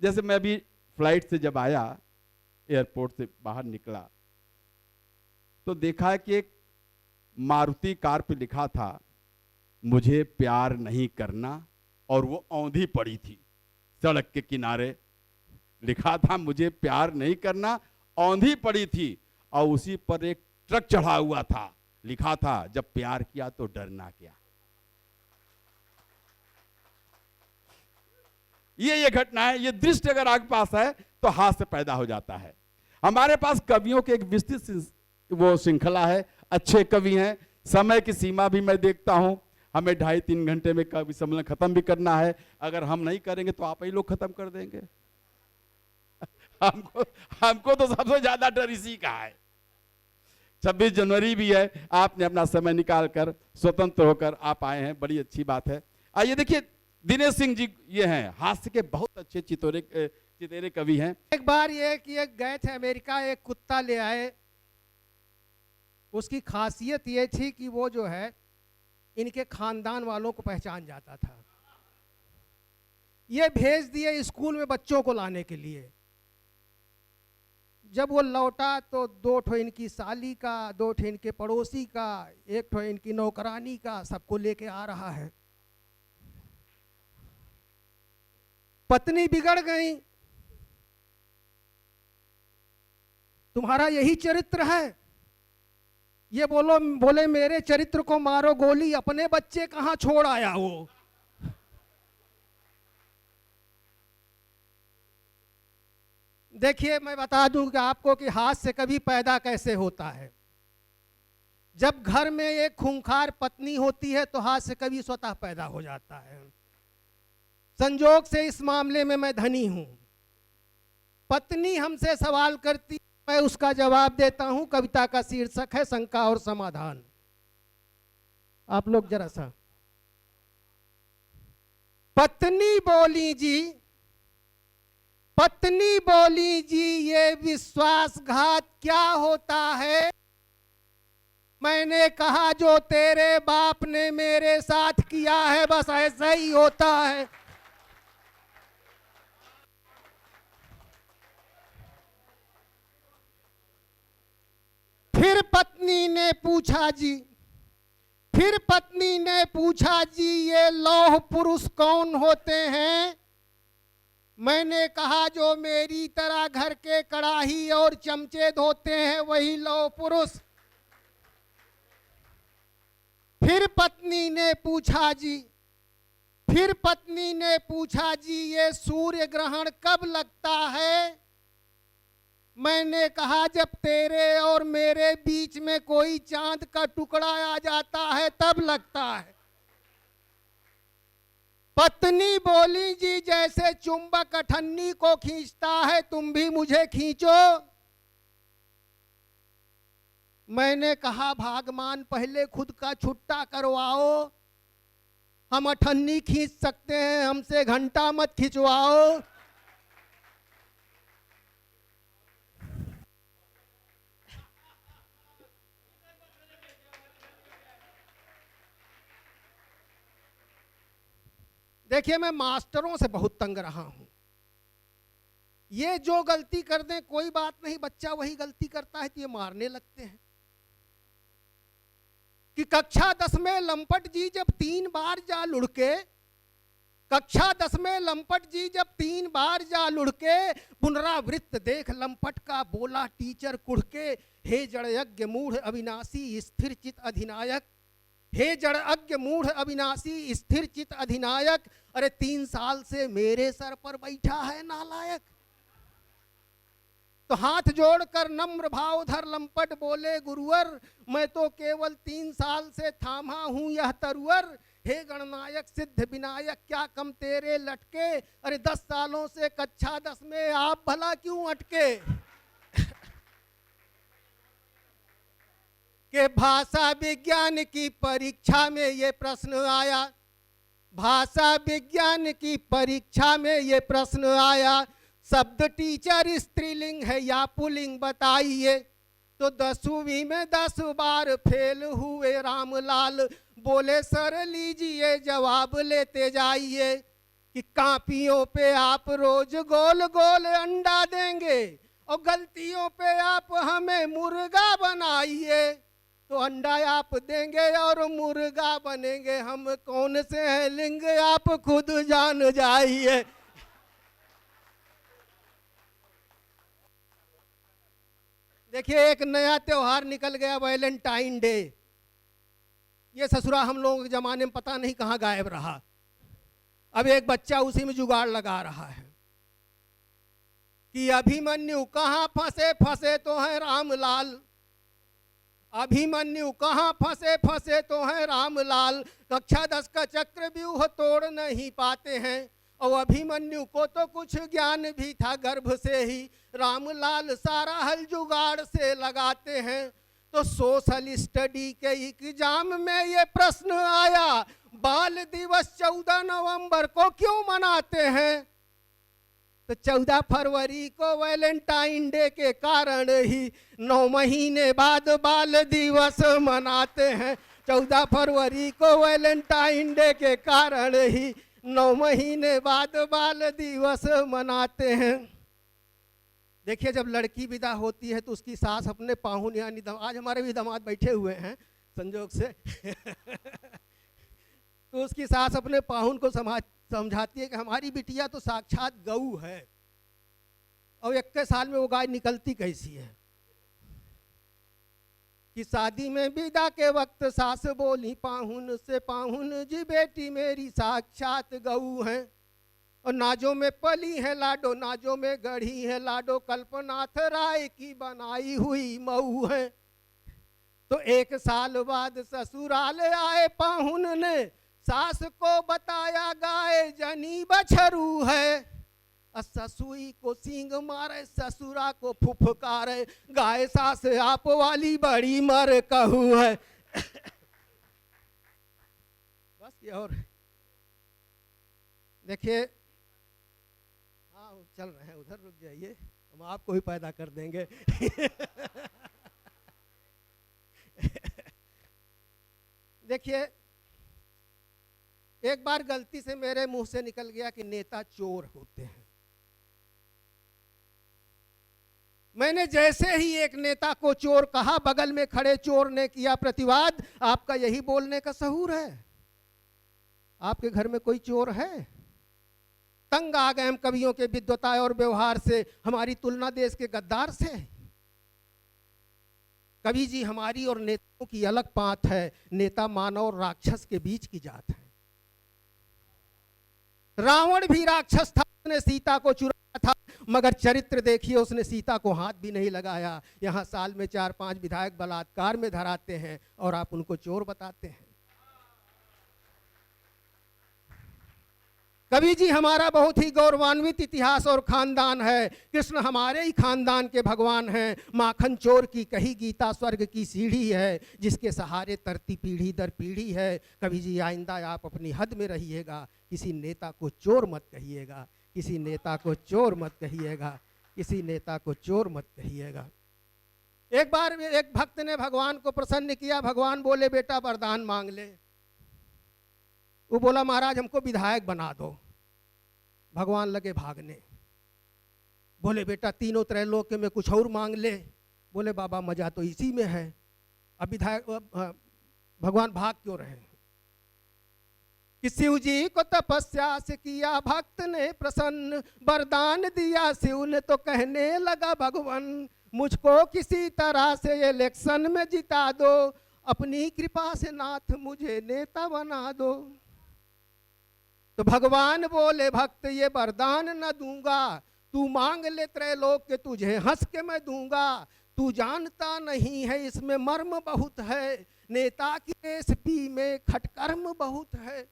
जैसे मैं अभी फ्लाइट से जब आया, एयरपोर्ट से बाहर निकला, तो देखा कि एक मारुति कार पे लिखा था मुझे प्यार नहीं करना, और वो औंधी पड़ी थी सड़क के किनारे, लिखा था मुझे प्यार नहीं करना, औंधी पड़ी थी, और उसी पर एक ट्रक चढ़ा हुआ था, लिखा था जब प्यार किया तो डरना क्या। ये घटना है, ये दृश्य अगर आपके पास है तो हास्य पैदा हो जाता है। हमारे पास कवियों के एक विस्तृत वो श्रृंखला है, अच्छे कवि हैं। समय की सीमा भी मैं देखता हूं, हमें 2.5-3 घंटे में कवि सम्मेलन खत्म भी करना है। अगर हम नहीं करेंगे तो आप ही लोग खत्म कर देंगे। हमको तो सबसे ज्यादा डर इसी का है। 26 जनवरी भी है, आपने अपना समय निकालकर स्वतंत्र होकर आप आए हैं, बड़ी अच्छी बात है। आइए देखिए, दिनेश सिंह जी ये हैं, हास्य के बहुत अच्छे चितेरे कवि हैं। एक बार ये कि एक गए थे अमेरिका, एक कुत्ता ले आए। उसकी खासियत ये थी कि वो जो है इनके खानदान वालों को पहचान जाता था। ये भेज दिए स्कूल में बच्चों को लाने के लिए। जब वो लौटा तो 2 ठो इनकी साली का, 2 ठो इनके पड़ोसी का, 1 ठो इनकी नौकरानी का, सबको लेके आ रहा है। पत्नी बिगड़ गई, तुम्हारा यही चरित्र है? ये बोले मेरे चरित्र को मारो गोली, अपने बच्चे कहां छोड़ आया वो। देखिए मैं बता दूं कि आपको कि हास्य कभी पैदा कैसे होता है। जब घर में एक खूंखार पत्नी होती है तो हास्य कभी स्वतः पैदा हो जाता है। संजोग से इस मामले में मैं धनी हूं। पत्नी हमसे सवाल करती, मैं उसका जवाब देता हूं। कविता का शीर्षक है शंका और समाधान। आप लोग जरा सा। पत्नी बोली जी, पत्नी बोली जी, ये विश्वासघात क्या होता है? मैंने कहा जो तेरे बाप ने मेरे साथ किया है बस ऐसा ही होता है। फिर पत्नी ने पूछा जी, फिर पत्नी ने पूछा जी, ये लौह पुरुष कौन होते हैं? मैंने कहा जो मेरी तरह घर के कड़ाही और चमचे धोते हैं वही लौह पुरुष। फिर पत्नी ने पूछा जी, फिर पत्नी ने पूछा जी, ये सूर्य ग्रहण कब लगता है? मैंने कहा जब तेरे और मेरे बीच में कोई चांद का टुकड़ा आ जाता है तब लगता है। पत्नी बोली जी, जैसे चुंबक अठन्नी को खींचता है तुम भी मुझे खींचो। मैंने कहा भागमान पहले खुद का छुट्टा करवाओ, हम अठन्नी खींच सकते हैं, हमसे घंटा मत खिंचवाओ। देखिए मैं मास्टरों से बहुत तंग रहा हूं। ये जो गलती कर दें कोई बात नहीं, बच्चा वही गलती करता है तो ये मारने लगते हैं। कि कक्षा 10 में लंपट जी जब 3 बार जा लुढ़के, कक्षा 10 में लंपट जी जब 3 बार जा लुढ़के, पुनरावृत्त देख लंपट का बोला टीचर कुढ़के, हे जड़यज्ञ मूढ़ अविनाशी स्थिर चित अधिनायक, हे जड़अज्ञ मूढ़ अविनाशी स्थिर चित अधिनायक। अरे 3 साल से मेरे सर पर बैठा है नालायक। तो हाथ जोड़कर नम्र भाव धर लंपट बोले गुरुवर, मैं तो केवल 3 साल से थामा हूं यह तरुवर। हे गणनायक सिद्ध विनायक क्या कम तेरे लटके, अरे 10 सालों से कक्षा 10 में आप भला क्यों अटके। कि भाषा विज्ञान की परीक्षा में ये प्रश्न आया, भाषा विज्ञान की परीक्षा में ये प्रश्न आया, शब्द टीचर स्त्रीलिंग है या पुल्लिंग बताइए। तो 10वीं में 10 बार फेल हुए रामलाल, बोले सर लीजिए जवाब लेते जाइए। कि कापियों पे आप रोज गोल गोल अंडा देंगे और गलतियों पे आप हमें मुर्गा बनाइए, तो अंडा आप देंगे और मुर्गा बनेंगे, हम कौन से हैं लिंग आप खुद जान जाइए। देखिए एक नया त्योहार निकल गया, वैलेंटाइन डे। ये ससुरा हम लोगों के जमाने में पता नहीं कहाँ गायब रहा। अब एक बच्चा उसी में जुगाड़ लगा रहा है कि अभिमन्यु कहाँ फंसे फंसे तो है रामलाल, अभिमन्यु कहाँ फंसे फंसे तो है रामलाल, कक्षा 10 का चक्रव्यूह तोड़ नहीं पाते हैं, और अभिमन्यु को तो कुछ ज्ञान भी था गर्भ से ही, रामलाल सारा हल जुगाड़ से लगाते हैं। तो सोशल स्टडी के एग्जाम में ये प्रश्न आया, बाल दिवस 14 नवंबर को क्यों मनाते हैं? तो 14 फरवरी को वैलेंटाइन डे के कारण ही 9 महीने बाद बाल दिवस मनाते हैं। 14 फरवरी को वैलेंटाइन डे के कारण ही 9 महीने बाद बाल दिवस मनाते हैं। देखिए जब लड़की विदा होती है तो उसकी सास अपने पाहुन यानी आज हमारे भी दामाद बैठे हुए हैं संजोग से तो उसकी सास अपने पाहुन को समझाती है कि हमारी बिटिया तो साक्षात गऊ है, और 21 साल में वो गाय निकलती कैसी है। कि शादी में विदा के वक्त सास बोली पाहुन से, पाहुन जी बेटी मेरी साक्षात गऊ है, और नाजों में पली है लाडो, नाजों में गढ़ी है लाडो, कल्पनाथ राय की बनाई हुई मऊ है। तो 1 साल बाद ससुराल आए पाहुन ने, सास को बताया गाय जनी बछरू है, ससुई को सींग मारे ससुरा को फुफकारे, गाय सास आप वाली बड़ी मर कहू है। बस ये और देखिए, हाँ चल रहे हैं उधर, रुक जाइए हम आपको ही पैदा कर देंगे। देखिए एक बार गलती से मेरे मुंह से निकल गया कि नेता चोर होते हैं। मैंने जैसे ही एक नेता को चोर कहा, बगल में खड़े चोर ने किया प्रतिवाद, आपका यही बोलने का सहूर है? आपके घर में कोई चोर है? तंग आ गए हम कवियों के विद्वता और व्यवहार से, हमारी तुलना देश के गद्दार से। कवि जी हमारी और नेताओं की अलग बात है, नेता मानव और राक्षस के बीच की जात है। रावण भी राक्षस था, उसने सीता को चुराया था, मगर चरित्र देखिए उसने सीता को हाथ भी नहीं लगाया। यहाँ साल में 4-5 विधायक बलात्कार में धराते हैं और आप उनको चोर बताते हैं। कवि जी हमारा बहुत ही गौरवान्वित इतिहास और खानदान है, कृष्ण हमारे ही खानदान के भगवान हैं। माखन चोर की कही गीता स्वर्ग की सीढ़ी है, जिसके सहारे तरती पीढ़ी दर पीढ़ी है। कवि जी आइंदा आप अपनी हद में रहिएगा, किसी नेता को चोर मत कहिएगा, किसी नेता को चोर मत कहिएगा, किसी नेता को चोर मत कहिएगा। एक बार एक भक्त ने भगवान को प्रसन्न किया, भगवान बोले बेटा वरदान मांग ले। वो बोला महाराज हमको विधायक बना दो। भगवान लगे भागने, बोले बेटा तीनों त्रैलोक में कुछ और मांग ले। बोले बाबा मजा तो इसी में है, अब विधायक भगवान भाग क्यों रहे? कि शिव जी को तपस्या से किया भक्त ने प्रसन्न, वरदान दिया शिव ने तो कहने लगा भगवान, मुझको किसी तरह से इलेक्शन में जिता दो, अपनी कृपा से नाथ मुझे नेता बना दो। तो भगवान बोले भक्त ये वरदान न दूंगा, तू मांग ले त्रैलोक के तुझे हंस के मैं दूंगा। तू जानता नहीं है इसमें मर्म बहुत है, नेता की रेसिपी में खटकर्म बहुत है।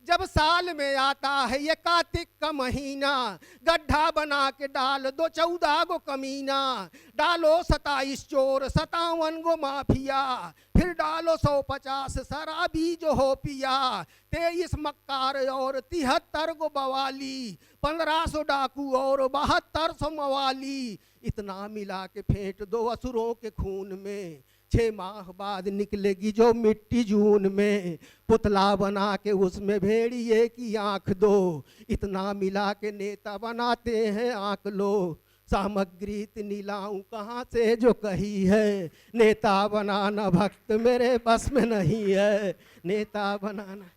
जब साल में आता है ये कार्तिक का महीना, गड्ढा बना के डाल दो 14 गो कमीना, डालो 27 चोर 57 गो माफिया, फिर डालो 150 शराबी जो हो पिया, 23 मक्कार और 73 गो बवाली, 1500 डाकू और 7200 मवाली, इतना मिला के फेंट दो असुरों के खून में, 6 माह बाद निकलेगी जो मिट्टी जून में, पुतला बना के उसमें भेड़िए की आंख दो, इतना मिला के नेता बनाते हैं आंख लो, सामग्री इतनी लाऊं कहाँ से जो कही है, नेता बनाना भक्त मेरे बस में नहीं है, नेता बनाना।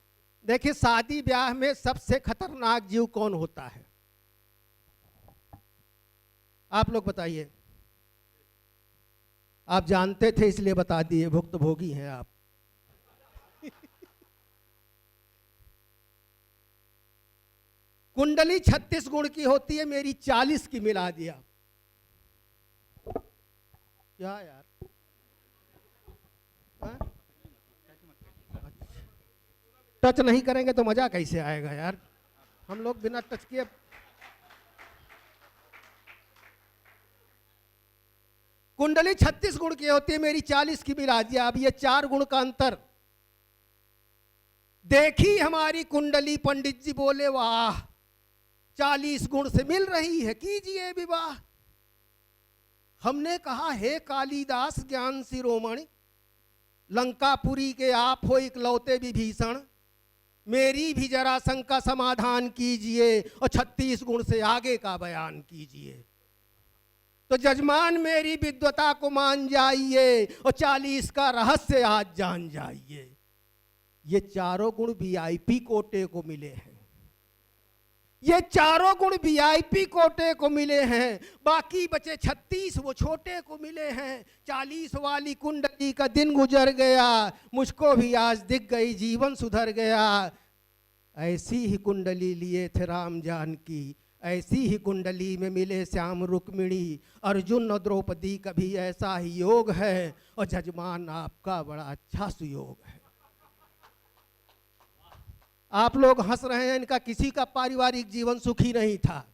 देखिए शादी ब्याह में सबसे खतरनाक जीव कौन होता है, आप लोग बताइए। आप जानते थे इसलिए बता दिए, भुक्तभोगी हैं आप। कुंडली 36 गुण की होती है, मेरी 40 की मिला दिया। क्या यार, हाँ? टच नहीं करेंगे तो मजा कैसे आएगा यार, हम लोग बिना टच किए। कुंडली 36 गुण की होती है, मेरी 40 की मिला दिया। अब ये 4 गुण का अंतर देखी हमारी कुंडली, पंडित जी बोले वाह 40 गुण से मिल रही है, कीजिए विवाह। हमने कहा हे कालिदास ज्ञान शिरोमणि, लंकापुरी के आप हो इकलौते विभीषण, मेरी भी जरासंध का समाधान कीजिए और 36 गुण से आगे का बयान कीजिए। तो जजमान मेरी विद्वता को मान जाइए और 40 का रहस्य आज जान जाइए। ये चारों गुण वीआईपी कोटे को मिले हैं, ये चारों गुण वीआईपी कोटे को मिले हैं, बाकी बचे 36 वो छोटे को मिले हैं। 40 वाली कुंडली का दिन गुजर गया, मुझको भी आज दिख गई जीवन सुधर गया। ऐसी ही कुंडली लिए थे राम जानकी, ऐसी ही कुंडली में मिले श्याम रुक्मिणी, अर्जुन और द्रौपदी का भी ऐसा ही योग है, और जजमान आपका बड़ा अच्छा सुयोग है। आप लोग हंस रहे हैं, इनका किसी का पारिवारिक जीवन सुखी नहीं था।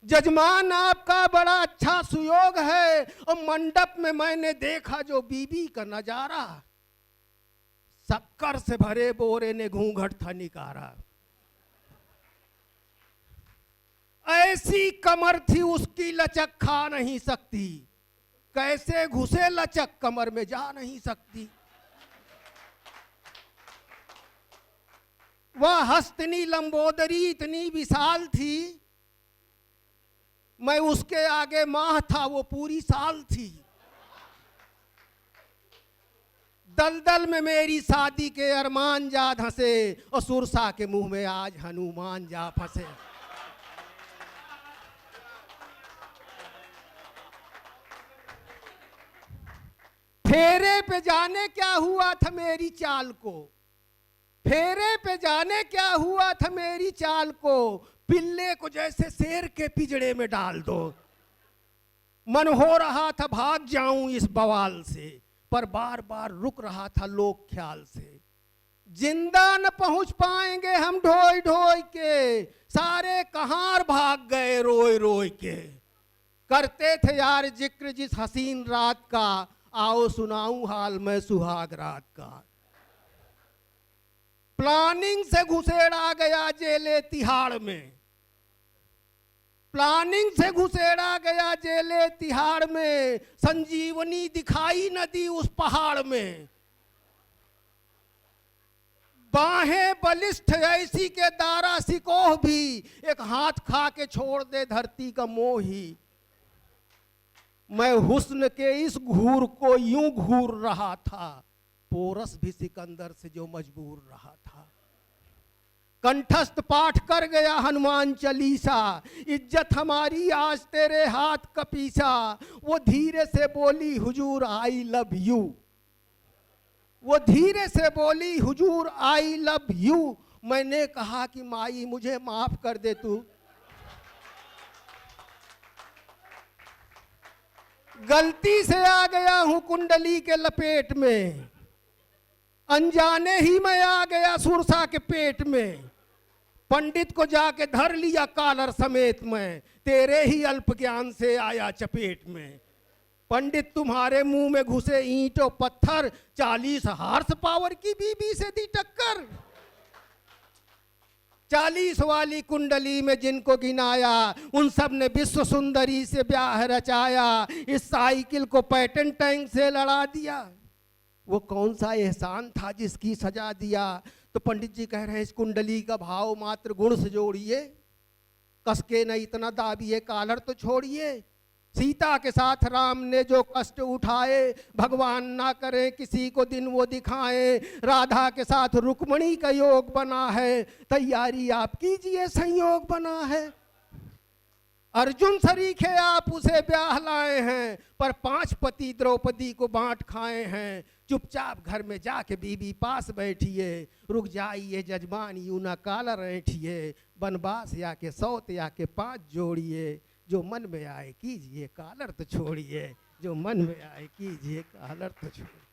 जजमान आपका बड़ा अच्छा सुयोग है, और मंडप में मैंने देखा जो बीबी का नजारा, शक्कर से भरे बोरे ने घूंघट था निकारा। ऐसी कमर थी उसकी लचक खा नहीं सकती, कैसे घुसे लचक कमर में जा नहीं सकती। वह हस्तनी लंबोदरी इतनी विशाल थी, मैं उसके आगे माह था वो पूरी साल थी। दलदल में मेरी शादी के अरमान जा धंसे, और सुरसा के मुंह में आज हनुमान जा फंसे। फेरे पे जाने क्या हुआ था मेरी चाल को, फेरे पे जाने क्या हुआ था मेरी चाल को, पिल्ले को जैसे शेर के पिंजड़े में डाल दो। मन हो रहा था भाग जाऊं इस बवाल से, पर बार बार रुक रहा था लोक ख्याल से। जिंदा न पहुंच पाएंगे हम ढोई ढोई के, सारे कहार भाग गए रोए रोए के। करते थे यार जिक्र जिस हसीन रात का, आओ सुनाऊं हाल मैं सुहाग रात का। प्लानिंग से घुसेड़ा गया जेले तिहाड़ में, प्लानिंग से घुसेड़ा गया जेले तिहाड़ में, संजीवनी दिखाई न दी उस पहाड़ में। बाहें बलिष्ठ ऐसी के दारा सिकोह भी, एक हाथ खा के छोड़ दे धरती का मोही। मैं हुस्न के इस घूर को यूं घूर रहा था, पोरस भी सिकंदर से जो मजबूर रहा था। कंठस्थ पाठ कर गया हनुमान चालीसा, इज्जत हमारी आज तेरे हाथ का पीछा। वो धीरे से बोली हुजूर आई लव यू, वो धीरे से बोली हुजूर आई लव यू। मैंने कहा कि माई मुझे माफ कर दे तू, गलती से आ गया हूं कुंडली के लपेट में, अनजाने ही मैं आ गया सुरसा के पेट में। पंडित को जाके धर लिया कालर समेत में, तेरे ही अल्प ज्ञान से आया चपेट में। पंडित तुम्हारे मुंह में घुसे ईंट और पत्थर, 40 हार्स पावर की बीबी से दी टक्कर। 40 वाली कुंडली में जिनको गिनाया उन सब ने विश्व सुंदरी से ब्याह रचाया। इस साइकिल को पैटर्न टैंक से लड़ा दिया। वो कौन सा एहसान था जिसकी सजा दिया। तो पंडित जी कह रहे हैं इस कुंडली का भाव मात्र गुण से जोड़िए, कसके न इतना दाबिए कालर तो छोड़िए। सीता के साथ राम ने जो कष्ट उठाए, भगवान ना करें किसी को दिन वो दिखाएं। राधा के साथ रुक्मणी का योग बना है, तैयारी आप कीजिए संयोग बना है। अर्जुन सरीखे आप उसे ब्याह लाए हैं, पर 5 पति द्रौपदी को बांट खाए हैं। चुपचाप घर में जाके बीबी पास बैठिए, रुक जाइए जजमान यूं ना कालर ऐठिए। बनवास या के 100 या के 5 जोड़िए, जो मन में आए कीजिए कालर तो छोड़िए, जो मन में आए कीजिए कालर तो छोड़िए।